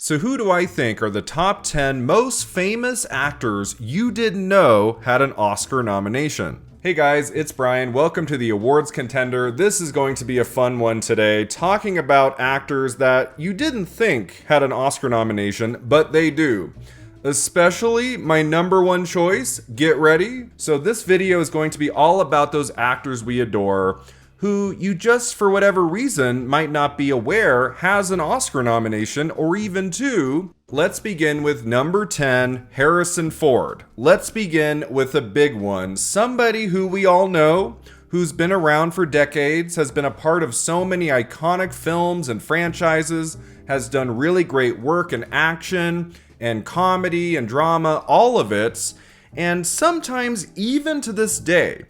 So who do I think are the top 10 most famous actors you didn't know had an Oscar nomination? Hey guys, it's Brian. Welcome to the Awards Contender. This is going to be a fun one today, talking about actors that you didn't think had an Oscar nomination, but they do. Especially my number one choice, get ready. So this video is going to be all about those actors we adore, who you just for whatever reason might not be aware has an Oscar nomination or even two. Let's begin with number 10, Harrison Ford. Let's begin with a big one. Somebody who we all know, who's been around for decades, has been a part of so many iconic films and franchises, has done really great work in action and comedy and drama, all of it. And sometimes even to this day,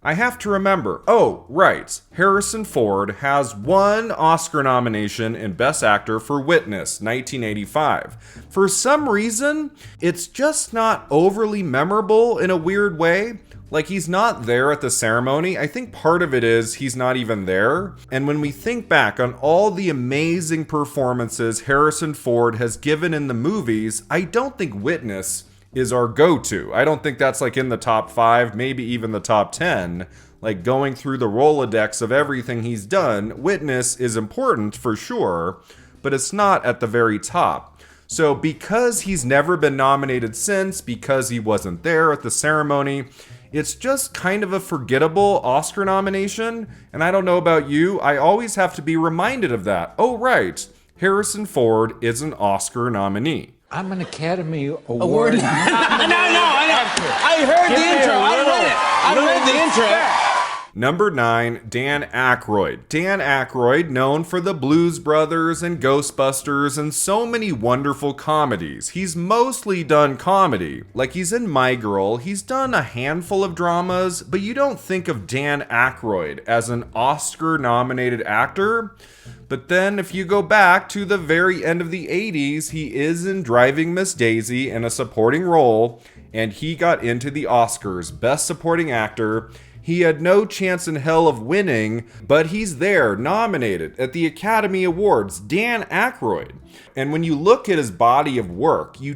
I have to remember, oh, right, Harrison Ford has one Oscar nomination in Best Actor for Witness, 1985. For some reason, it's just not overly memorable in a weird way. Like, he's not there at the ceremony. I think part of it is he's not even there. And when we think back on all the amazing performances Harrison Ford has given in the movies, I don't think Witness is our go-to. I don't think that's like in the top 5, maybe even the top 10. Like going through the Rolodex of everything he's done, Witness is important for sure, but it's not at the very top. So because he's never been nominated since, because he wasn't there at the ceremony, it's just kind of a forgettable Oscar nomination. And I don't know about you, I always have to be reminded of that. Oh right, Harrison Ford is an Oscar nominee. I'm an Academy Award. No, I heard the intro. I read the intro. Number 9, Dan Akroyd. Dan Akroyd, known for the Blues Brothers and Ghostbusters and so many wonderful comedies. He's mostly done comedy. Like he's in My Girl, he's done a handful of dramas, but you don't think of Dan Akroyd as an Oscar-nominated actor. But then if you go back to the very end of the 80s, he is in Driving Miss Daisy in a supporting role, and he got into the Oscars, Best Supporting Actor. He had no chance in hell of winning, but he's there, nominated at the Academy Awards, Dan Akroyd. And when you look at his body of work, you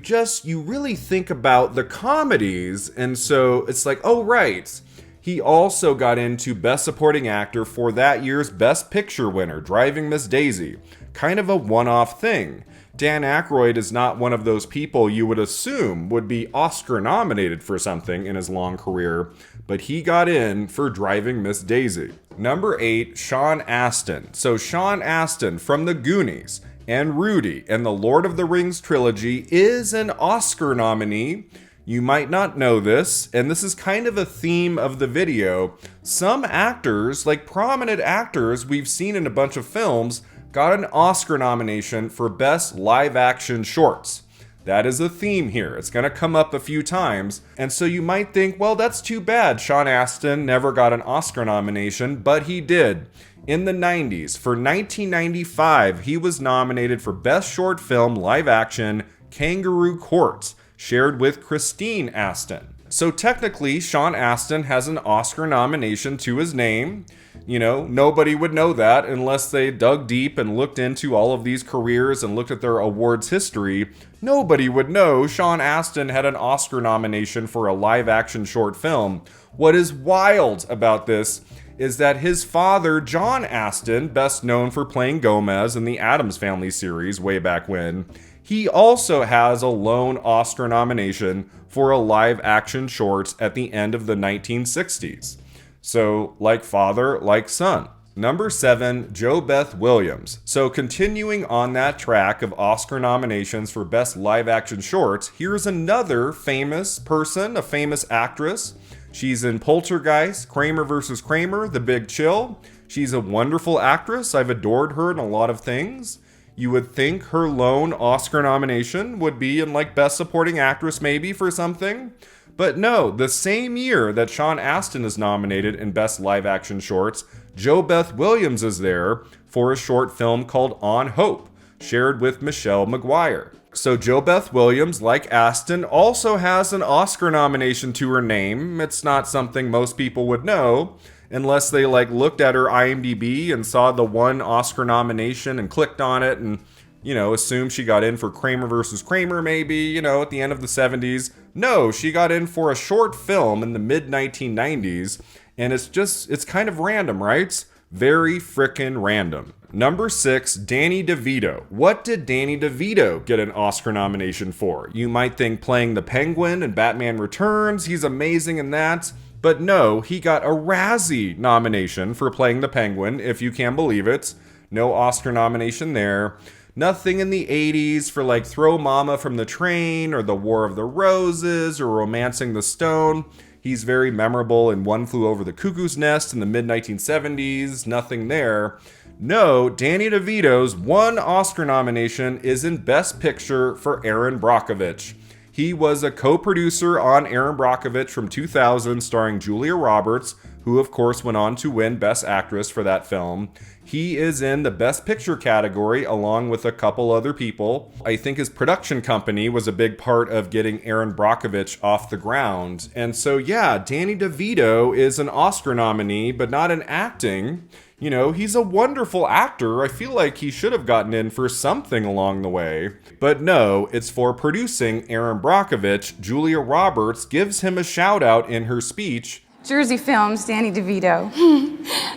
really think about the comedies, and so it's like, oh right. He also got into Best Supporting Actor for that year's Best Picture winner, Driving Miss Daisy. Kind of a one-off thing. Dan Akroyd is not one of those people you would assume would be Oscar nominated for something in his long career, but he got in for Driving Miss Daisy. Number 8, Sean Astin. So Sean Astin from The Goonies and Rudy and the Lord of the Rings trilogy is an Oscar nominee. You might not know this, and this is kind of a theme of the video. Some actors, like prominent actors we've seen in a bunch of films, got an Oscar nomination for Best Live Action Shorts. That is a theme here. It's going to come up a few times. And so you might think, well, that's too bad. Sean Astin never got an Oscar nomination, but he did. In the 90s, for 1995, he was nominated for Best Short Film Live Action, Kangaroo Court, shared with Christine Astin. So technically, Sean Astin has an Oscar nomination to his name. You know, nobody would know that unless they dug deep and looked into all of these careers and looked at their awards history. Nobody would know Sean Astin had an Oscar nomination for a live-action short film. What is wild about this is that his father, John Astin, best known for playing Gomez in the Addams Family series way back when, he also has a lone Oscar nomination for a live-action short at the end of the 1960s. So, like father, like son. Number 7, JoBeth Williams. So continuing on that track of Oscar nominations for Best Live-Action Shorts, here's another famous person, a famous actress. She's in Poltergeist, Kramer vs. Kramer, The Big Chill. She's a wonderful actress. I've adored her in a lot of things. You would think her lone Oscar nomination would be in like Best Supporting Actress maybe for something. But no, the same year that Sean Astin is nominated in Best Live Action Shorts, JoBeth Williams is there for a short film called On Hope, shared with Michelle McGuire. So JoBeth Williams, like Astin, also has an Oscar nomination to her name. It's not something most people would know, unless they like looked at her IMDb and saw the one Oscar nomination and clicked on it and assume she got in for Kramer versus Kramer maybe, at the end of the 70s. No, she got in for a short film in the mid-1990s, and it's kind of random, right? Very frickin' random. Number 6, Danny DeVito. What did Danny DeVito get an Oscar nomination for? You might think playing the Penguin in Batman Returns, he's amazing in that. But no, he got a Razzie nomination for playing the Penguin, if you can believe it. No Oscar nomination there. Nothing in the 80s for like Throw Mama from the Train or The War of the Roses or Romancing the Stone. He's very memorable in One Flew Over the Cuckoo's Nest in the mid-1970s. Nothing there. No, Danny DeVito's one Oscar nomination is in Best Picture for Erin Brockovich. He was a co-producer on Erin Brockovich from 2000, starring Julia Roberts, who of course went on to win Best Actress for that film. He is in the Best Picture category along with a couple other people. I think his production company was a big part of getting Erin Brockovich off the ground. And so yeah, Danny DeVito is an Oscar nominee, but not in acting. He's a wonderful actor. I feel like he should have gotten in for something along the way. But no, it's for producing Erin Brockovich. Julia Roberts gives him a shout out in her speech. Jersey Films, Danny DeVito.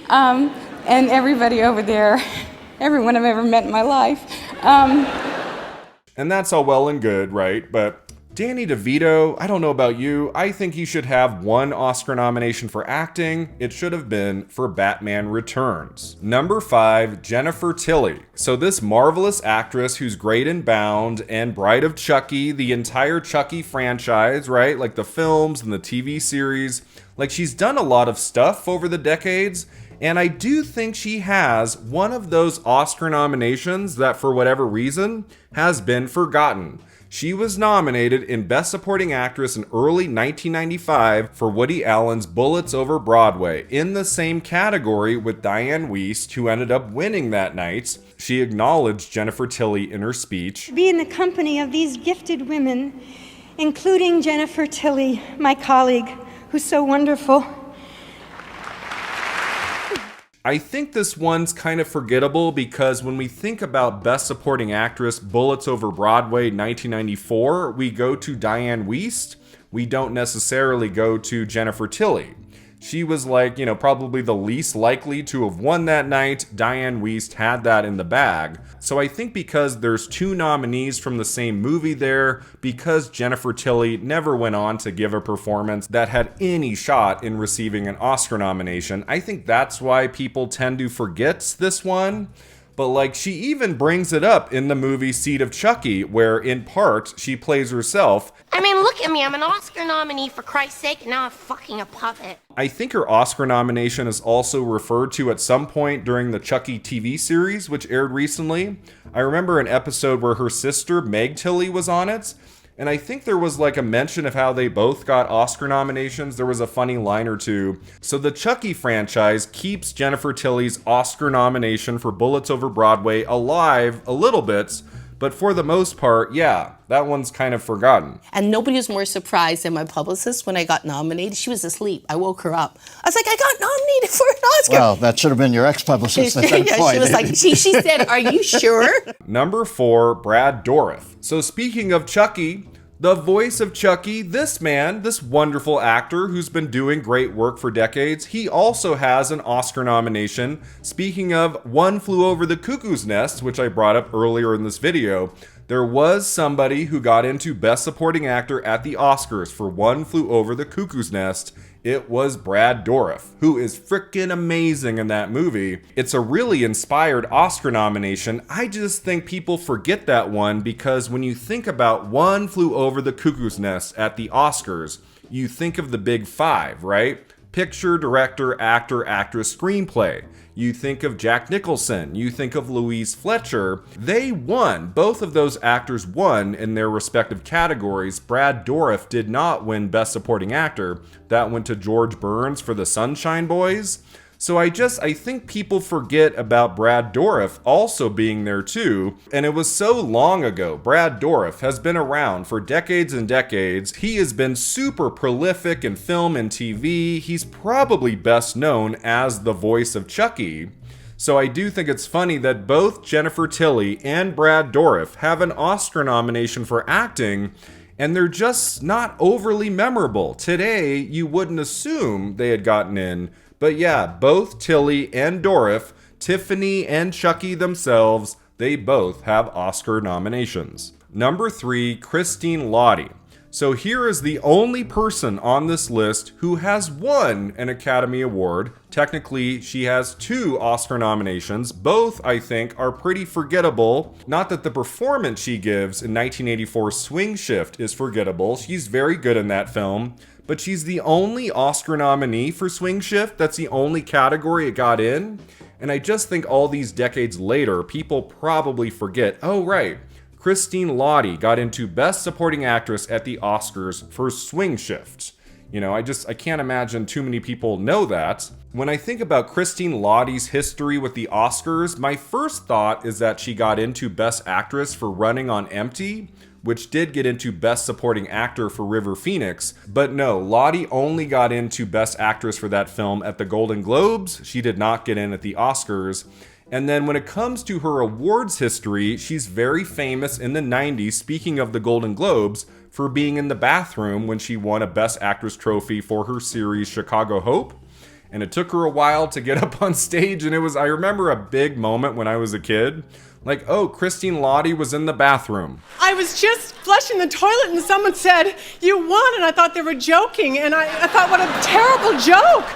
And everybody over there, everyone I've ever met in my life. And that's all well and good, right? But Danny DeVito, I don't know about you, I think he should have one Oscar nomination for acting. It should have been for Batman Returns. Number 5, Jennifer Tilly. So this marvelous actress who's great in Bound and Bride of Chucky, the entire Chucky franchise, right? Like the films and the TV series. Like she's done a lot of stuff over the decades. And I do think she has one of those Oscar nominations that for whatever reason has been forgotten. She was nominated in Best Supporting Actress in early 1995 for Woody Allen's Bullets Over Broadway, in the same category with Diane Wiest, who ended up winning that night. She acknowledged Jennifer Tilly in her speech. Be in the company of these gifted women, including Jennifer Tilly, my colleague, who's so wonderful. I think this one's kind of forgettable because when we think about Best Supporting Actress, Bullets Over Broadway 1994, we go to Diane Wiest. We don't necessarily go to Jennifer Tilly. She was probably the least likely to have won that night. Diane Wiest had that in the bag. So I think because there's two nominees from the same movie there, because Jennifer Tilly never went on to give a performance that had any shot in receiving an Oscar nomination, I think that's why people tend to forget this one. But she even brings it up in the movie Seed of Chucky, where in part she plays herself. I mean, look at me, I'm an Oscar nominee for Christ's sake, and now I'm fucking a puppet. I think her Oscar nomination is also referred to at some point during the Chucky TV series, which aired recently. I remember an episode where her sister, Meg Tilly, was on it. And I think there was a mention of how they both got Oscar nominations. There was a funny line or two. So the Chucky franchise keeps Jennifer Tilly's Oscar nomination for Bullets Over Broadway alive a little bit. But for the most part, yeah, that one's kind of forgotten. And nobody was more surprised than my publicist when I got nominated. She was asleep. I woke her up. I was like, I got nominated for an Oscar. Well, that should have been your ex-publicist at that point. She was like, she said, are you sure? Number 4, Brad Dourif. So speaking of Chucky, the voice of Chucky, this man, this wonderful actor who's been doing great work for decades, he also has an Oscar nomination. Speaking of One Flew Over the Cuckoo's Nest, which I brought up earlier in this video, there was somebody who got into Best Supporting Actor at the Oscars for One Flew Over the Cuckoo's Nest. It was Brad Dourif, who is freaking amazing in that movie. It's a really inspired Oscar nomination. I just think people forget that one because when you think about One Flew Over the Cuckoo's Nest at the Oscars, you think of the big five, right? Picture, director, actor, actress, screenplay. You think of Jack Nicholson, you think of Louise Fletcher. They won. Both of those actors won in their respective categories. Brad Dourif did not win Best Supporting Actor. That went to George Burns for The Sunshine Boys. So I think people forget about Brad Dourif also being there too. And it was so long ago. Brad Dourif has been around for decades and decades. He has been super prolific in film and TV. He's probably best known as the voice of Chucky. So I do think it's funny that both Jennifer Tilly and Brad Dourif have an Oscar nomination for acting, and they're just not overly memorable. Today, you wouldn't assume they had gotten in, but yeah, both Tilly and Dourif, Tiffany and Chucky themselves, they both have Oscar nominations. Number 3, Christine Lahti. So here is the only person on this list who has won an Academy Award. Technically, she has 2 Oscar nominations. Both, I think, are pretty forgettable. Not that the performance she gives in 1984's Swing Shift is forgettable. She's very good in that film. But she's the only Oscar nominee for Swing Shift. That's the only category it got in. And I just think all these decades later, people probably forget, oh right, Christine Lahti got into Best Supporting Actress at the Oscars for Swing Shift. You know, I can't imagine too many people know that. When I think about Christine Lahti's history with the Oscars, my first thought is that she got into Best Actress for Running on Empty, which did get into Best Supporting Actor for River Phoenix. But no, Lahti only got into Best Actress for that film at the Golden Globes. She did not get in at the Oscars. And then when it comes to her awards history, she's very famous in the 90s, speaking of the Golden Globes, for being in the bathroom when she won a Best Actress trophy for her series Chicago Hope. And it took her a while to get up on stage, and I remember a big moment when I was a kid. Like, oh, Christine Lahti was in the bathroom. I was just flushing the toilet and someone said, "You won," and I thought they were joking, and I thought, what a terrible joke.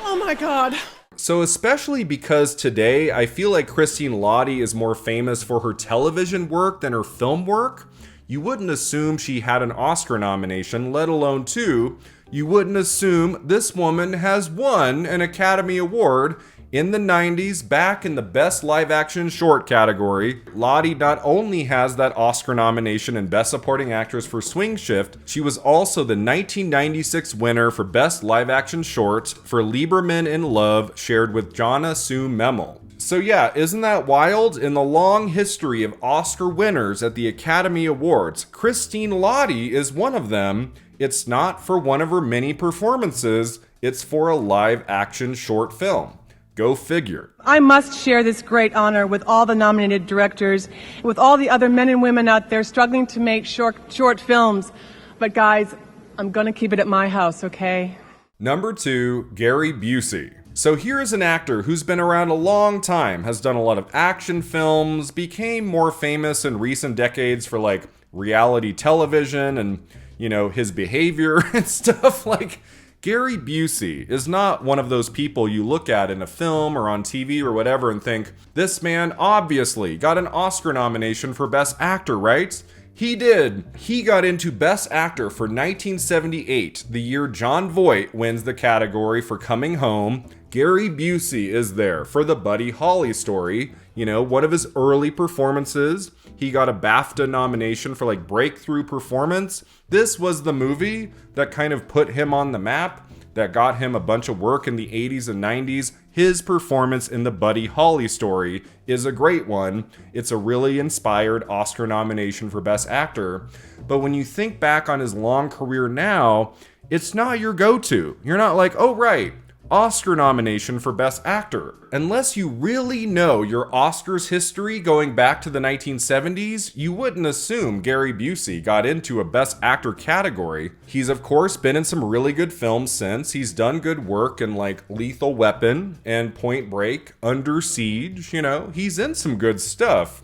Oh my God. So especially because today, I feel like Christine Lahti is more famous for her television work than her film work. You wouldn't assume she had an Oscar nomination, let alone 2. You wouldn't assume this woman has won an Academy Award in the 90s, back in the Best Live Action Short category. Lahti not only has that Oscar nomination in Best Supporting Actress for Swing Shift, she was also the 1996 winner for Best Live Action Short for Lieberman in Love, shared with Jonna Sue Memel. So yeah, isn't that wild? In the long history of Oscar winners at the Academy Awards, Christine Lahti is one of them. It's not for one of her many performances, it's for a live action short film. Go figure. I must share this great honor with all the nominated directors, with all the other men and women out there struggling to make short films. But guys, I'm gonna keep it at my house, okay? Number 2, Gary Buucy. So here's an actor who's been around a long time, has done a lot of action films, became more famous in recent decades for like reality television and, you know, his behavior and stuff. Like, Gary Buucy is not one of those people you look at in a film or on TV or whatever and think, this man obviously got an Oscar nomination for Best Actor, right? He did. He got into Best Actor for 1978, the year Jon Voight wins the category for Coming Home. Gary Buucy is there for the Buddy Holly story, you know, one of his early performances. He got a BAFTA nomination for like breakthrough performance. This was the movie that kind of put him on the map, that got him a bunch of work in the 80s and 90s. His performance in the Buddy Holly story is a great one. It's a really inspired Oscar nomination for Best Actor. But when you think back on his long career now, it's not your go-to. You're not like, oh right, Oscar nomination for Best Actor. Unless you really know your Oscars history going back to the 1970s, you wouldn't assume Gary Buucy got into a Best Actor category. He's of course been in some really good films since. He's done good work in like Lethal Weapon and Point Break, Under Siege, you know, he's in some good stuff.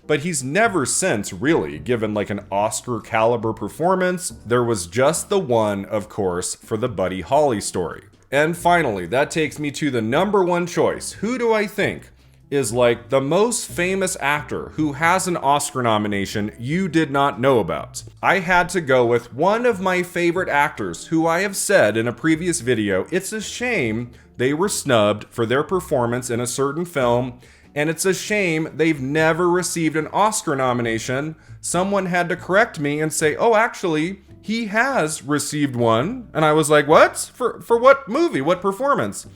But he's never since really given like an Oscar caliber performance. There was just the one, of course, for the Buddy Holly story. And finally, that takes me to the number 1 choice. Who do I think is like the most famous actor who has an Oscar nomination you did not know about? I had to go with one of my favorite actors who I have said in a previous video, it's a shame they were snubbed for their performance in a certain film, and it's a shame they've never received an Oscar nomination. Someone had to correct me and say, oh, actually, he has received one. And I was like, what? For what movie? What performance?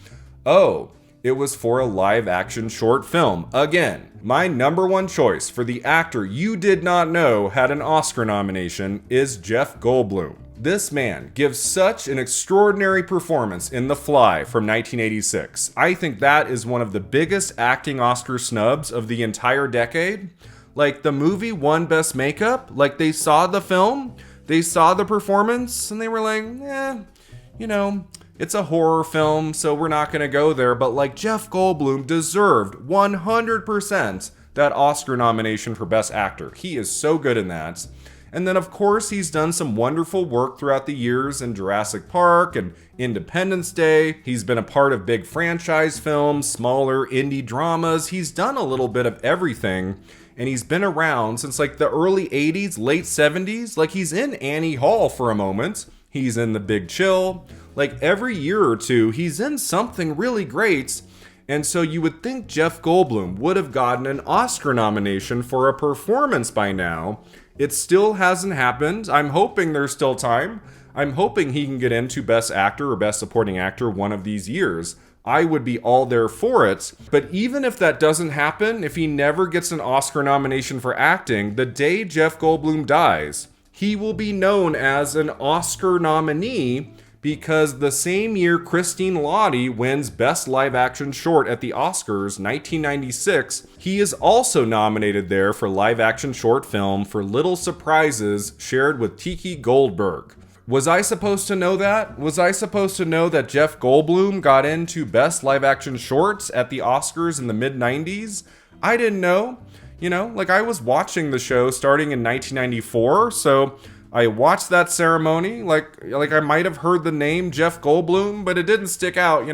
Oh, it was for a live action short film. Again, my number 1 choice for the actor you did not know had an Oscar nomination is Jeff Goldblum. This man gives such an extraordinary performance in The Fly from 1986. I think that is one of the biggest acting Oscar snubs of the entire decade. Like, the movie won Best Makeup. Like, they saw the film, they saw the performance, and they were like, it's a horror film, so we're not gonna go there. But like, Jeff Goldblum deserved 100% that Oscar nomination for Best Actor. He is so good in that. And then, of course, he's done some wonderful work throughout the years in Jurassic Park and Independence Day. He's been a part of big franchise films, smaller indie dramas. He's done a little bit of everything. And he's been around since like the early 80s, late 70s. Like, he's in Annie Hall for a moment. He's in The Big Chill. Like, every year or two, he's in something really great. And so you would think Jeff Goldblum would have gotten an Oscar nomination for a performance by now. It still hasn't happened. I'm hoping there's still time. I'm hoping he can get into Best Actor or Best Supporting Actor one of these years. I would be all there for it. But even if that doesn't happen, if he never gets an Oscar nomination for acting, the day Jeff Goldblum dies, he will be known as an Oscar nominee, because the same year Christine Lahti wins Best Live Action Short at the Oscars, 1996, he is also nominated there for Live Action Short Film for Little Surprises, shared with Tiki Goldberg. Was I supposed to know that? Was I supposed to know that Jeff Goldblum got into Best Live Action Shorts at the Oscars in the mid-90s? I didn't know. I was watching the show starting in 1994, so I watched that ceremony, like I might have heard the name Jeff Goldblum, but it didn't stick out,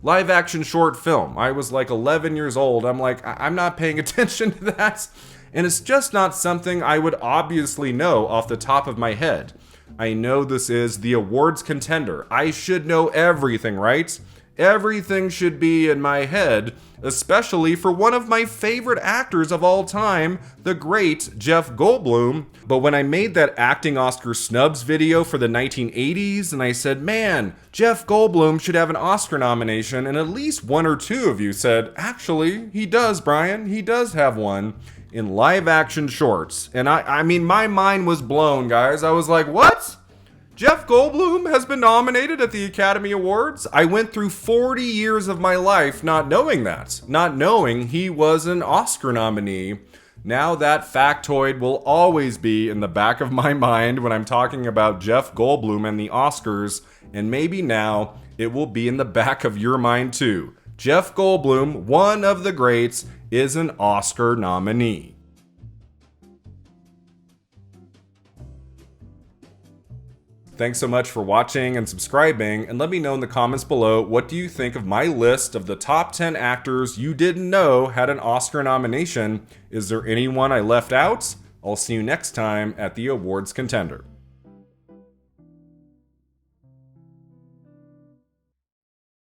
Live action short film. I was like 11 years old. I'm like, I'm not paying attention to that. And it's just not something I would obviously know off the top of my head. I know this is the awards contender. I should know everything, right? Everything should be in my head, especially for one of my favorite actors of all time, the great Jeff Goldblum. But when I made that acting Oscar snubs video for the 1980s, and I said, man, Jeff Goldblum should have an Oscar nomination, and at least one or two of you said, actually, he does, Brian, he does have one in live action shorts. And I mean, my mind was blown, guys. I was like, what? Jeff Goldblum has been nominated at the Academy Awards? I went through 40 years of my life not knowing that, not knowing he was an Oscar nominee. Now that factoid will always be in the back of my mind when I'm talking about Jeff Goldblum and the Oscars, and maybe now it will be in the back of your mind too. Jeff Goldblum, one of the greats, is an Oscar nominee. Thanks so much for watching and subscribing, and let me know in the comments below, what do you think of my list of the top 10 actors you didn't know had an Oscar nomination? Is there anyone I left out? I'll see you next time at the Awards Contender.